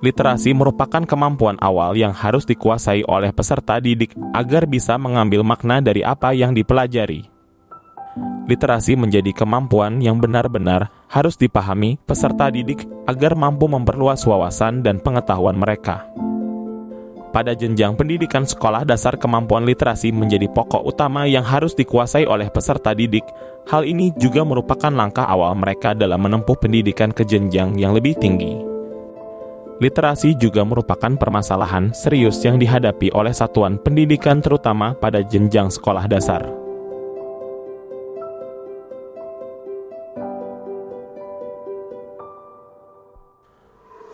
Literasi merupakan kemampuan awal yang harus dikuasai oleh peserta didik agar bisa mengambil makna dari apa yang dipelajari. Literasi menjadi kemampuan yang benar-benar harus dipahami peserta didik agar mampu memperluas wawasan dan pengetahuan mereka. Pada jenjang pendidikan sekolah dasar, kemampuan literasi menjadi pokok utama yang harus dikuasai oleh peserta didik. Hal ini juga merupakan langkah awal mereka dalam menempuh pendidikan ke jenjang yang lebih tinggi. Literasi juga merupakan permasalahan serius yang dihadapi oleh satuan pendidikan terutama pada jenjang sekolah dasar.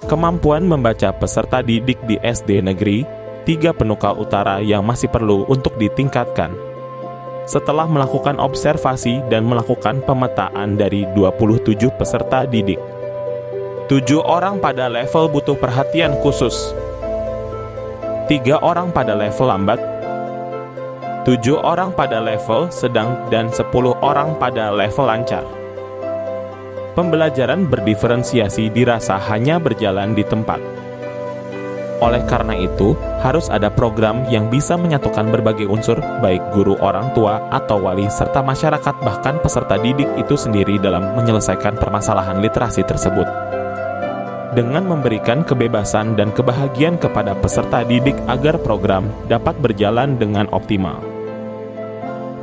Kemampuan membaca peserta didik di SD negeri 3 Penukal Utara yang masih perlu untuk ditingkatkan. Setelah melakukan observasi dan melakukan pemetaan dari 27 peserta didik, 7 orang pada level butuh perhatian khusus, 3 orang pada level lambat, 7 orang pada level sedang, dan 10 orang pada level lancar. Pembelajaran berdiferensiasi dirasa hanya berjalan di tempat. Oleh karena itu, harus ada program yang bisa menyatukan berbagai unsur, baik guru, orang tua, atau wali, serta masyarakat, bahkan peserta didik itu sendiri dalam menyelesaikan permasalahan literasi tersebut. Dengan memberikan kebebasan dan kebahagiaan kepada peserta didik agar program dapat berjalan dengan optimal.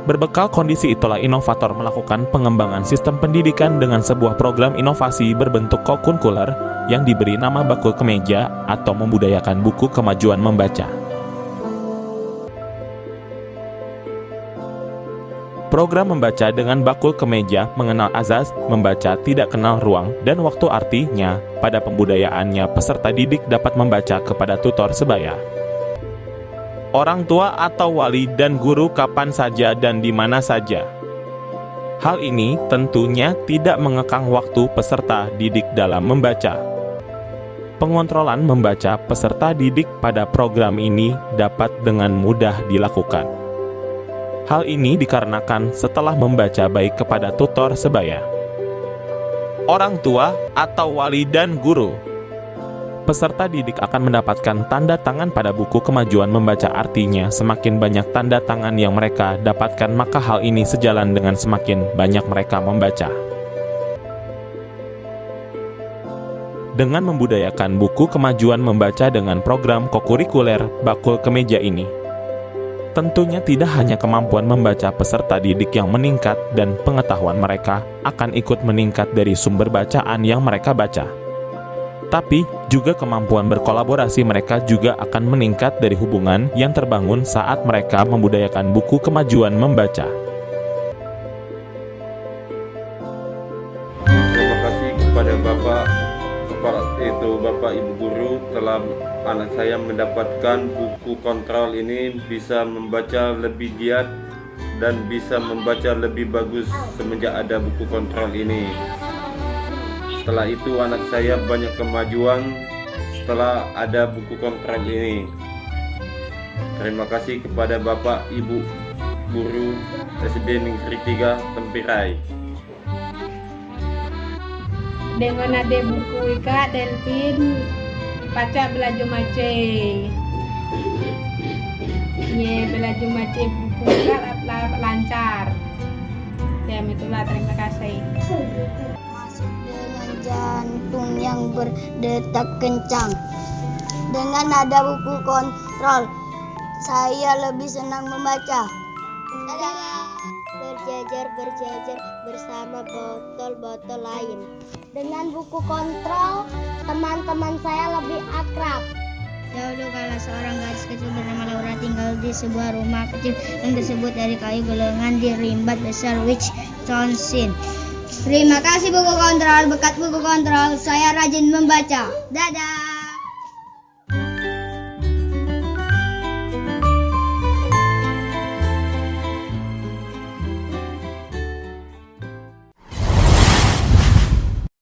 Berbekal kondisi itulah inovator melakukan pengembangan sistem pendidikan dengan sebuah program inovasi berbentuk kokunkuler yang diberi nama Bakul Kemeja atau membudayakan buku kemajuan membaca. Program membaca dengan bakul kemeja mengenal azas membaca tidak kenal ruang dan waktu, artinya pada pembudayaannya peserta didik dapat membaca kepada tutor sebaya, orang tua atau wali, dan guru kapan saja dan di mana saja. Hal ini tentunya tidak mengekang waktu peserta didik dalam membaca. Pengontrolan membaca peserta didik pada program ini dapat dengan mudah dilakukan. Hal ini dikarenakan setelah membaca baik kepada tutor sebaya, orang tua atau wali, dan guru, peserta didik akan mendapatkan tanda tangan pada buku kemajuan membaca. Artinya semakin banyak tanda tangan yang mereka dapatkan, maka hal ini sejalan dengan semakin banyak mereka membaca. Dengan membudayakan buku kemajuan membaca dengan program kokurikuler Bakul Kemeja ini, tentunya tidak hanya kemampuan membaca peserta didik yang meningkat dan pengetahuan mereka akan ikut meningkat dari sumber bacaan yang mereka baca, tapi juga kemampuan berkolaborasi mereka juga akan meningkat dari hubungan yang terbangun saat mereka membudayakan buku kemajuan membaca. Terima kasih kepada Bapak Ibu Guru telah anak saya mendapatkan buku kontrol ini, bisa membaca lebih giat dan bisa membaca lebih bagus semenjak ada buku kontrol ini. Setelah itu anak saya banyak kemajuan setelah ada buku kontrol ini. Terima kasih kepada Bapak Ibu Guru SD Negeri 3 Tempirai. Dengan ada buku Ika Delvin baca belajar mace. Belajar mace buku Ika lancar. Ya, itulah, terima kasih. Masuk dengan jantung yang berdetak kencang. Dengan ada buku kontrol, saya lebih senang membaca. Berjajar bersama botol-botol lain. Dengan buku kontrol, teman-teman saya lebih akrab. Dahulu kala seorang gadis kecil bernama Laura tinggal di sebuah rumah kecil yang terbuat dari kayu golongan di Rimbat Besar, Wisconsin. Terima kasih buku kontrol. Berkat buku kontrol, saya rajin membaca. Dadah.